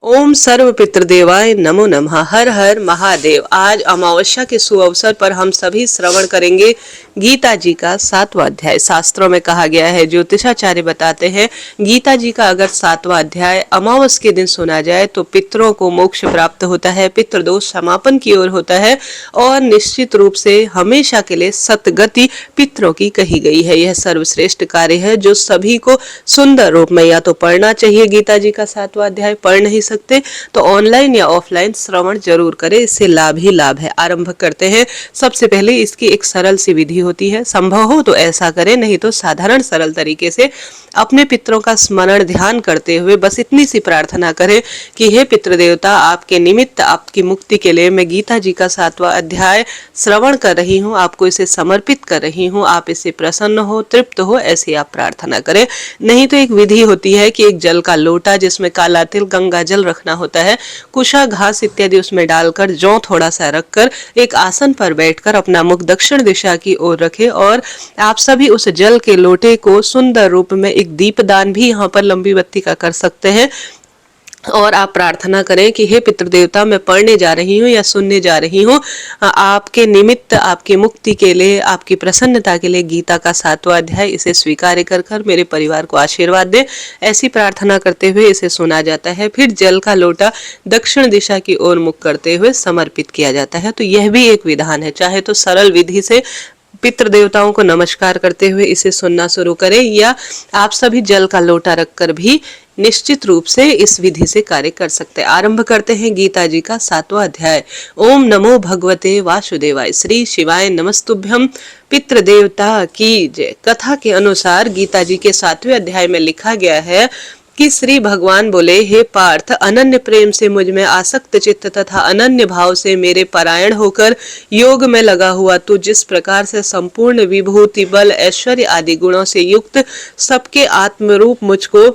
ओम सर्व पितृदेवाय नमो नमः। हर हर महादेव। आज अमावस्या के सुअवसर पर हम सभी श्रवण करेंगे गीता जी का 7वां अध्याय। शास्त्रों में कहा गया है, ज्योतिषाचार्य बताते हैं, गीता जी का अगर 7वां अध्याय अमावस के दिन सुना जाए तो पितरों को मोक्ष प्राप्त होता है, पितृदोष समापन की ओर होता है और निश्चित रूप से हमेशा के लिए सतगति पितरों की कही गई है। यह सर्वश्रेष्ठ कार्य है जो सभी को सुंदर रूप में या तो पढ़ना चाहिए। गीता जी का 7वां अध्याय पढ़ नहीं सकते तो ऑनलाइन या ऑफलाइन श्रवण जरूर करें, इससे लाभ ही लाभ है। आरंभ करते हैं। सबसे पहले इसकी एक सरल सी विधि होती है, संभव हो तो ऐसा करें, नहीं तो साधारण सरल तरीके से अपने पितरों का स्मरण ध्यान करते हुए बस इतनी सी प्रार्थना करें कि हे पितृ देवता, आपके निमित्त आपकी मुक्ति के लिए मैं गीता जी का 7वां अध्याय श्रवण कर रही हूँ, आपको इसे समर्पित कर रही हूँ, आप इससे प्रसन्न हो, तृप्त हो, ऐसी आप प्रार्थना करें। नहीं तो एक विधि होती है कि एक जल का लोटा जिसमें काला तिल गंगा जल रखना होता है, कुशा घास इत्यादि उसमें डालकर जौ थोड़ा सा रखकर एक आसन पर बैठकर अपना मुख दक्षिण दिशा की ओर रखें और आप सभी उस जल के लोटे को सुंदर रूप में एक दीपदान भी यहाँ पर लंबी बत्ती का कर सकते हैं और आप प्रार्थना करें कि हे पितृदेवता, मैं पढ़ने जा रही हूँ या सुनने जा रही हूँ, आपके निमित्त आपकी मुक्ति के लिए, आपकी प्रसन्नता के लिए गीता का 7वां अध्याय, इसे स्वीकार कर मेरे परिवार को आशीर्वाद दे। ऐसी प्रार्थना करते हुए इसे सुना जाता है। फिर जल का लोटा दक्षिण दिशा की ओर मुख करते हुए समर्पित किया जाता है। तो यह भी एक विधान है। चाहे तो सरल विधि से पितृ देवताओं को नमस्कार करते हुए इसे सुनना शुरू करें या आप सभी जल का लोटा रखकर भी निश्चित रूप से इस विधि से कार्य कर सकते हैं। आरंभ करते हैं गीता जी का 7वां अध्याय। ओम नमो भगवते वासुदेवाय, श्री शिवाय नमस्तुभ्यम। पितृ देवता की जय। कथा के अनुसार गीता जी के 7वें अध्याय में लिखा गया है कि श्री भगवान बोले, हे पार्थ, अनन्य प्रेम से मुझ में आसक्त चित्त तथा अनन्य भाव से मेरे परायण होकर योग में लगा हुआ तू जिस प्रकार से संपूर्ण विभूति, बल, ऐश्वर्य आदि गुणों से युक्त सबके आत्मरूप मुझको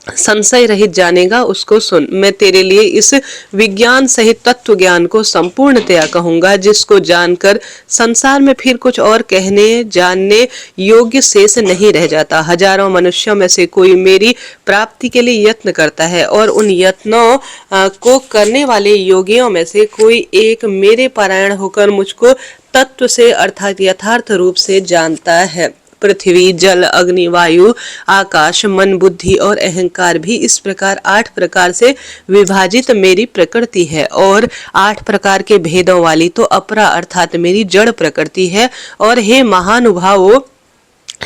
संशय रहित जानेगा, उसको सुन। मैं तेरे लिए इस विज्ञान सहित तत्व ज्ञान को संपूर्णतया कहूंगा, जिसको जानकर संसार में फिर कुछ और कहने जानने योग्य शेष नहीं रह जाता। हजारों मनुष्यों में से कोई मेरी प्राप्ति के लिए यत्न करता है और उन यत्नों को करने वाले योगियों में से कोई एक मेरे पारायण होकर मुझको तत्व से अर्थात यथार्थ रूप से जानता है। पृथ्वी, जल, अग्नि, वायु, आकाश, मन, बुद्धि और अहंकार भी इस प्रकार 8 प्रकार से विभाजित मेरी प्रकृति है और 8 प्रकार के भेदों वाली तो अपरा अर्थात मेरी जड़ प्रकृति है। और हे महानुभावों,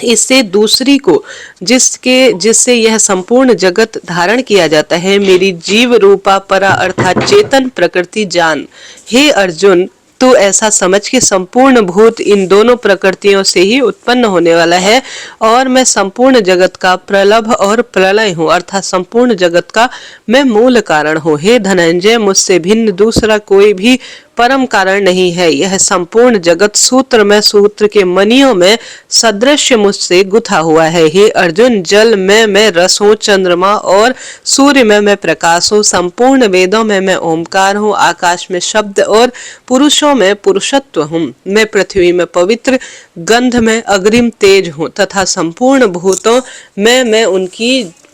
इससे दूसरी को जिससे यह संपूर्ण जगत धारण किया जाता है, मेरी जीव रूपा परा अर्थात चेतन प्रकृति जान। हे अर्जुन, तू ऐसा समझ कि संपूर्ण भूत इन दोनों प्रकृतियों से ही उत्पन्न होने वाला है और मैं संपूर्ण जगत का प्रलभ और प्रलय हूँ, अर्थात संपूर्ण जगत का मैं मूल कारण हूँ। हे धनंजय, मुझसे भिन्न दूसरा कोई भी परम कारण नहीं है। यह संपूर्ण जगत सूत्र में सूत्र के मणियों में सदृश मुझसे गुथा हुआ है। हे अर्जुन, जल में मैं रस हूँ, चंद्रमा और सूर्य में मैं प्रकाश हूँ, संपूर्ण वेदों में मैं ओमकार हूँ, आकाश में शब्द और पुरुषों में पुरुषत्व हूँ, मैं पृथ्वी में पवित्र, गंध में अग्रिम तेज हूँ तथा संपूर्ण भूतों में मैं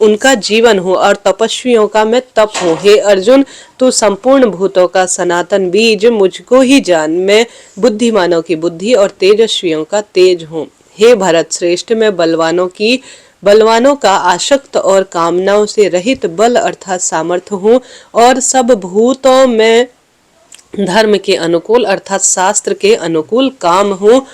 उनका जीवन हूँ और तपस्वियों का मैं तप हूँ। हे अर्जुन, तू संपूर्ण भूतों का सनातन बीज मुझको ही जान। मैं बुद्धिमानों की बुद्धि और तेजस्वियों का तेज हूँ। हे भरत श्रेष्ठ, मैं बलवानों का आसक्त और कामनाओं से रहित बल अर्थात सामर्थ्य हूँ और सब भूतों में धर्म के अनुकूल अर्थात शास्त्र के अनुकूल काम हूँ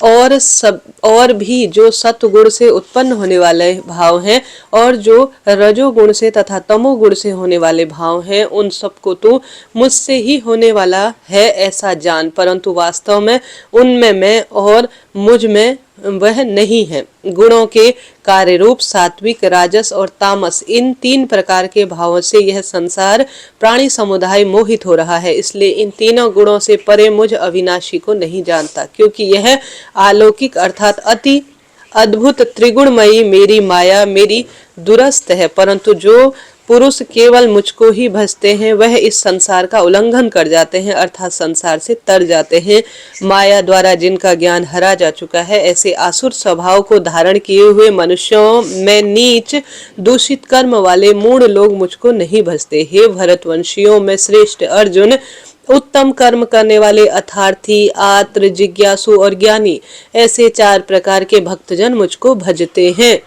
और भी जो सत्वगुण से उत्पन्न होने वाले भाव हैं और जो रजोगुण से तथा तमोगुण से होने वाले भाव हैं, उन सबको तो मुझसे ही होने वाला है ऐसा जान, परंतु वास्तव में उनमें मैं और मुझ में वह नहीं है। गुणों के कार्य रूप सात्विक, राजस और तामस, इन 3 प्रकार के भावों से यह संसार प्राणी समुदाय मोहित हो रहा है। इसलिए इन तीनों गुणों से परे मुझ अविनाशी को नहीं जानता, क्योंकि यह अलौकिक अर्थात अति अद्भुत त्रिगुणमयी मेरी माया मेरी दुरस्त है, परंतु जो पुरुष केवल मुझको ही भजते हैं, वह इस संसार का उल्लंघन कर जाते हैं, अर्थात संसार से तर जाते हैं। माया द्वारा जिनका ज्ञान हरा जा चुका है, ऐसे आसुर स्वभाव को धारण किए हुए मनुष्यों में नीच दूषित कर्म वाले मूढ़ लोग मुझको नहीं भजते। हे भरतवंशियों में श्रेष्ठ अर्जुन, उत्तम कर्म करने वाले अर्थार्थी, आत्र, जिज्ञासु और ज्ञानी, ऐसे 4 प्रकार के भक्तजन मुझको भजते हैं।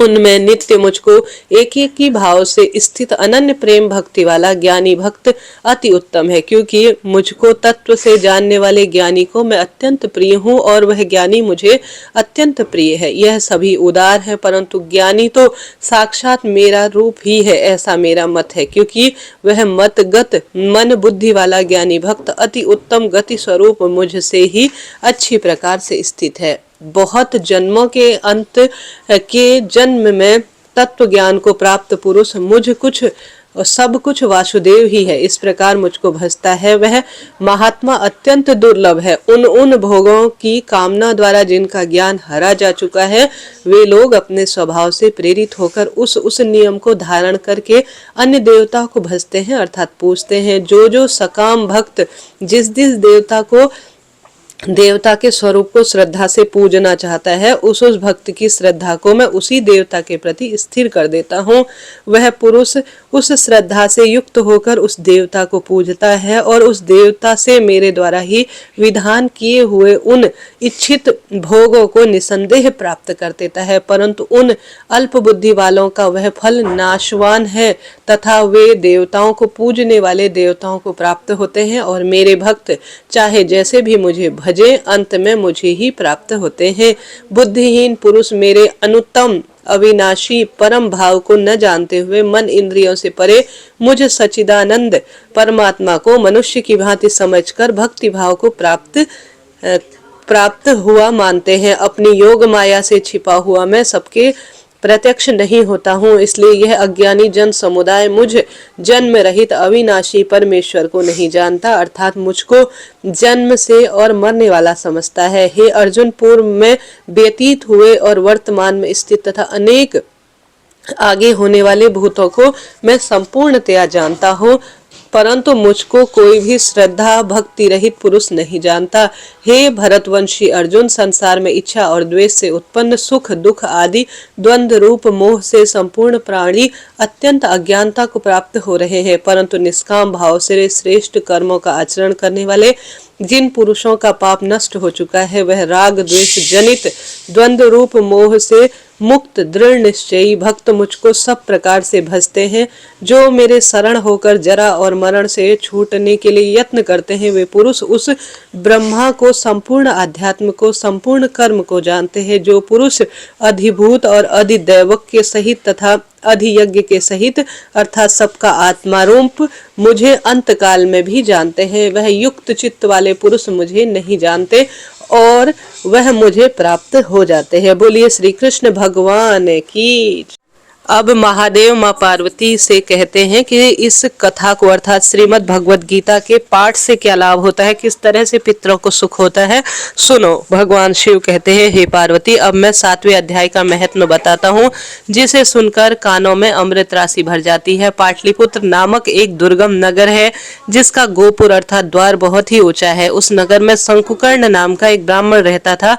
उनमें नित्य मुझको एक एक ही भाव से स्थित अनन्य प्रेम भक्ति वाला ज्ञानी भक्त अति उत्तम है, क्योंकि मुझको तत्व से जानने वाले ज्ञानी को मैं अत्यंत प्रिय हूँ और वह ज्ञानी मुझे अत्यंत प्रिय है। यह सभी उदार है, परंतु ज्ञानी तो साक्षात मेरा रूप ही है, ऐसा मेरा मत है, क्योंकि वह मतगत मन बुद्धि वाला ज्ञानी भक्त अति उत्तम गति स्वरूप मुझसे ही अच्छी प्रकार से स्थित है। बहुत जन्मों के अंत के जन्म में तत्व ज्ञान को प्राप्त पुरुष मुझ कुछ सब कुछ वासुदेव ही है, इस प्रकार मुझको भजता है। वह महात्मा अत्यंत दुर्लभ है। उन भोगों की कामना द्वारा जिनका ज्ञान हरा जा चुका है, वे लोग अपने स्वभाव से प्रेरित होकर उस नियम को धारण करके अन्य देवता को भजते हैं, अर्थात पूजते हैं। जो सकाम भक्त जिस देवता के स्वरूप को श्रद्धा से पूजना चाहता है, उस भक्त की श्रद्धा को मैं उसी देवता के प्रति स्थिर कर देता हूँ। वह पुरुष उस श्रद्धा से युक्त होकर उस देवता को पूजता है और उस देवता से मेरे द्वारा ही विधान किए हुए उन इच्छित भोगों को निसंदेह प्राप्त कर देता है, परंतु उन अल्प बुद्धि वालों का वह फल नाशवान है तथा वे देवताओं को पूजने वाले देवताओं को प्राप्त होते हैं और मेरे भक्त चाहे जैसे भी मुझे भजे, अंत में मुझे ही प्राप्त होते हैं। बुद्धिहीन पुरुष मेरे अनुत्तम अविनाशी परम भाव को न जानते हुए मन इंद्रियों से परे मुझ सच्चिदानंद परमात्मा को मनुष्य की भांति समझकर भक्ति भाव को प्राप्त हुआ मानते हैं। अपनी योग माया से छिपा हुआ मैं सबके प्रत्यक्ष नहीं होता हूँ, इसलिए यह अज्ञानी जन समुदाय मुझ जन्म रहित अविनाशी परमेश्वर को नहीं जानता, अर्थात मुझको जन्म से और मरने वाला समझता है। हे अर्जुन, पूर्व में व्यतीत हुए और वर्तमान में स्थित तथा अनेक आगे होने वाले भूतों को मैं संपूर्णतया जानता हूँ, परंतु मुझको कोई भी श्रद्धा भक्ति रहित पुरुष नहीं जानता। हे भरतवंशी अर्जुन, संसार में इच्छा और द्वेष से उत्पन्न सुख दुख आदि द्वंद्व रूप मोह से संपूर्ण प्राणी अत्यंत अज्ञानता को प्राप्त हो रहे हैं, परंतु निष्काम भाव से श्रेष्ठ कर्मों का आचरण करने वाले जिन पुरुषों का पाप नष्ट हो चुका है, वह राग द्वेष जनित द्वंद्व रूप मोह से मुक्त दृढ़ निश्चयी भक्त मुझको सब प्रकार से भजते हैं। जो मेरे शरण होकर जरा और मरण से छूटने के लिए यत्न करते हैं, वे पुरुष उस ब्रह्मा को, संपूर्ण अध्यात्म को, संपूर्ण कर्म को जानते हैं। जो पुरुष अधिभूत और अधिदैवक के सहित तथा अधियज्ञ के सहित अर्थात सबका आत्मा रूप मुझे अंत काल में भी जानते हैं, वह युक्त चित्त वाले पुरुष मुझे नहीं जानते और वह मुझे प्राप्त हो जाते हैं। बोलिए श्री कृष्ण भगवान की। अब महादेव माँ पार्वती से कहते हैं कि इस कथा को अर्थात श्रीमद् भगवत गीता के पाठ से क्या लाभ होता है, किस तरह से पितरों को सुख होता है, सुनो। भगवान शिव कहते हैं, हे पार्वती, अब मैं 7वें अध्याय का महत्व बताता हूँ, जिसे सुनकर कानों में अमृत राशि भर जाती है। पाटलिपुत्र नामक एक दुर्गम नगर है, जिसका गोपुर अर्थात द्वार बहुत ही ऊंचा है। उस नगर में शंकुकर्ण नाम का एक ब्राह्मण रहता था।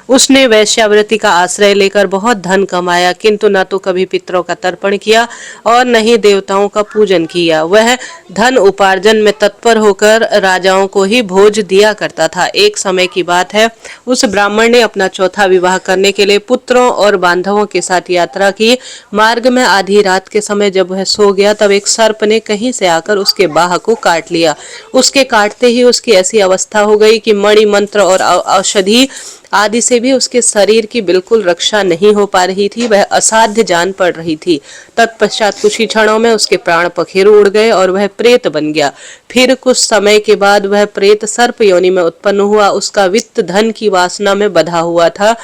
उसने वैश्यावृत्ति का आश्रय लेकर बहुत धन कमाया, किंतु न तो कभी पितरों का तर्पण किया और न ही देवताओं का पूजन किया। वह धन उपार्जन में तत्पर होकर राजाओं को ही भोज दिया करता था। एक समय की बात है, उस ब्राह्मण ने अपना चौथा विवाह करने के लिए पुत्रों और बांधवों के साथ यात्रा की। मार्ग में आधी रात के समय जब वह सो गया, तब एक सर्प ने कहीं से आकर उसके बाह को काट लिया। उसके काटते ही उसकी ऐसी अवस्था हो गई कि मणि मंत्र और औषधि आदि से भी उसके शरीर की बिल्कुल रक्षा नहीं हो पा रही थी। वह असाध्य जान पड़ रही थी। तत्पश्चात कुछ ही क्षणों में उसके प्राण पखेरु उड़ गए और वह प्रेत बन गया। फिर कुछ समय के बाद वह प्रेत सर्प योनि में उत्पन्न हुआ। उसका वित्त धन की वासना में बंधा हुआ था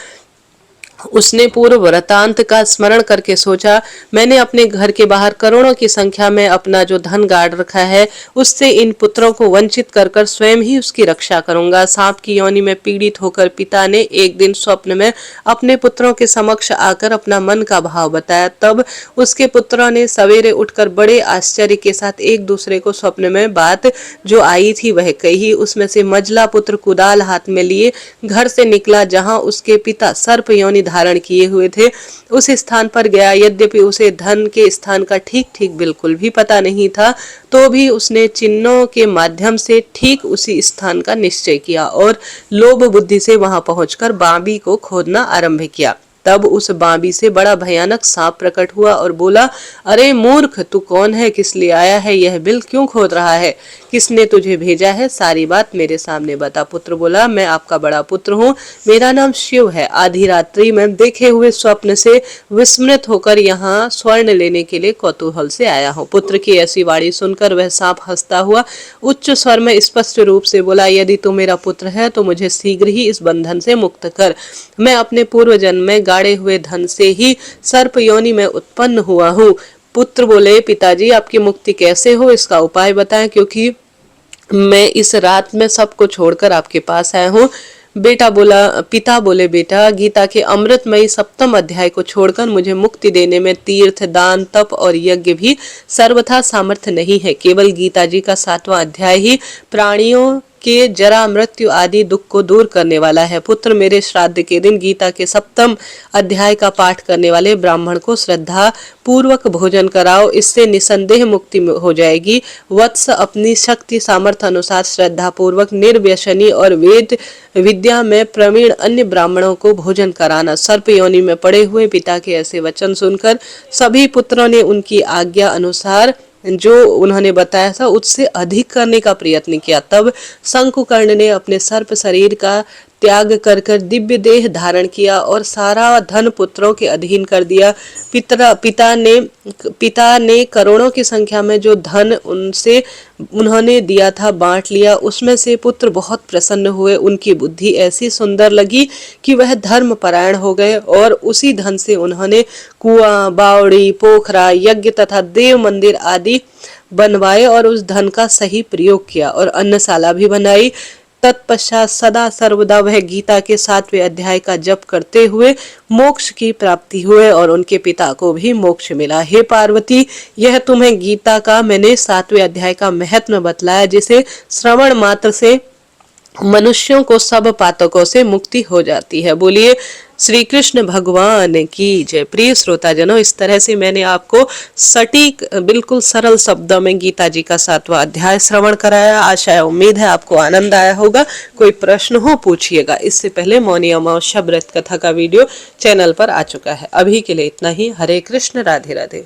उसने पूर्व वृतांत का स्मरण करके सोचा, मैंने अपने घर के बाहर करोड़ों की संख्या में अपना जो धन गाड़ रखा है, उससे इन पुत्रों को वंचित कर कर स्वयं ही उसकी रक्षा करूंगा। सांप की योनि में पीड़ित होकर पिता ने एक दिन स्वप्न में अपने पुत्रों के समक्ष आकर अपना मन का भाव बताया। तब उसके पुत्रों ने सवेरे उठकर बड़े आश्चर्य के साथ एक दूसरे को स्वप्न में बात जो आई थी वह कही। उसमें से मझला पुत्र कुदाल हाथ में लिए घर से निकला, जहां उसके पिता सर्प योनि धारण किए हुए थे, उस स्थान पर गया। यद्यपि उसे धन के स्थान का ठीक ठीक बिल्कुल भी पता नहीं था, तो भी उसने चिन्हों के माध्यम से ठीक उसी स्थान का निश्चय किया और लोभ बुद्धि से वहां पहुंचकर बांबी को खोदना आरंभ किया। तब उस बांबी से बड़ा भयानक सांप प्रकट हुआ और बोला, अरे मूर्ख, तू कौन है, किस लिए आया है, यह बिल क्यों खोद रहा है, किसने तुझे भेजा है, सारी बात मेरे सामने बता। पुत्र बोला, मैं आपका बड़ा पुत्र हूँ, मेरा नाम शिव है। आधी रात्रि में देखे हुए स्वप्न से विस्मृत होकर यहाँ स्वर्ण लेने के लिए कौतूहल से आया हूँ। पुत्र की ऐसी वाणी सुनकर वह सांप हंसता हुआ उच्च स्वर में स्पष्ट रूप से बोला, यदि तू मेरा पुत्र है तो मुझे शीघ्र ही इस बंधन से मुक्त कर। मैं अपने पूर्व जन्म में गाड़े हुए धन से ही सर्प योनि में उत्पन्न हुआ हूँ। पुत्र बोले, पिताजी आपकी मुक्ति कैसे हो, इसका उपाय बताएं, क्योंकि मैं इस रात में सबको छोड़कर आपके पास आया हूँ। पिता बोले, बेटा, गीता के अमृतमयी सप्तम अध्याय को छोड़कर मुझे मुक्ति देने में तीर्थ, दान, तप और यज्ञ भी सर्वथा सामर्थ्य नहीं है। केवल गीता जी का 7वां अध्याय ही प्राणियों के जरा, मृत्यु आदि दुख को दूर करने वाला है। पुत्र, मेरे श्राद्ध के दिन गीता के 7वें अध्याय का पाठ करने वाले ब्राह्मण को श्रद्धा पूर्वक भोजन कराओ, इससे निसंदेह मुक्ति हो जाएगी। वत्स, अपनी शक्ति सामर्थ्य अनुसार श्रद्धा पूर्वक निर्व्यसनी और वेद विद्या में प्रवीण अन्य ब्राह्मणों को भोजन कराना। सर्प योनि में पड़े हुए पिता के ऐसे वचन सुनकर सभी पुत्रों ने उनकी आज्ञा अनुसार जो उन्होंने बताया था उससे अधिक करने का प्रयत्न किया। तब शंकुकर्ण ने अपने सर्प शरीर का त्याग कर कर दिव्य देह धारण किया और सारा धन पुत्रों के अधीन कर दिया। पिता ने करोड़ों की संख्या में जो धन उन्होंने दिया था बांट लिया। उसमें से पुत्र बहुत प्रसन्न हुए, उनकी बुद्धि ऐसी सुंदर लगी कि वह धर्म परायण हो गए और उसी धन से उन्होंने कुआं, बावड़ी, पोखरा, यज्ञ तथा देव मंदिर आदि बनवाए और उस धन का सही प्रयोग किया और अन्नशाला भी बनाई। तत्पश्चात सदा सर्वदा वह गीता के 7वें अध्याय का जप करते हुए मोक्ष की प्राप्ति हुए और उनके पिता को भी मोक्ष मिला। हे पार्वती, यह तुम्हें गीता का मैंने 7वें अध्याय का महत्व बतलाया, जिसे श्रवण मात्र से मनुष्यों को सब पातकों से मुक्ति हो जाती है। बोलिए श्री कृष्ण भगवान की जय। प्रिय श्रोताजनों, इस तरह से मैंने आपको सटीक, बिल्कुल सरल शब्दों में गीता जी का 7वां अध्याय श्रवण कराया। आशा है, उम्मीद है आपको आनंद आया होगा। कोई प्रश्न हो पूछिएगा। इससे पहले मौनी अमावस्या व्रत कथा का वीडियो चैनल पर आ चुका है। अभी के लिए इतना ही। हरे कृष्ण, राधे राधे।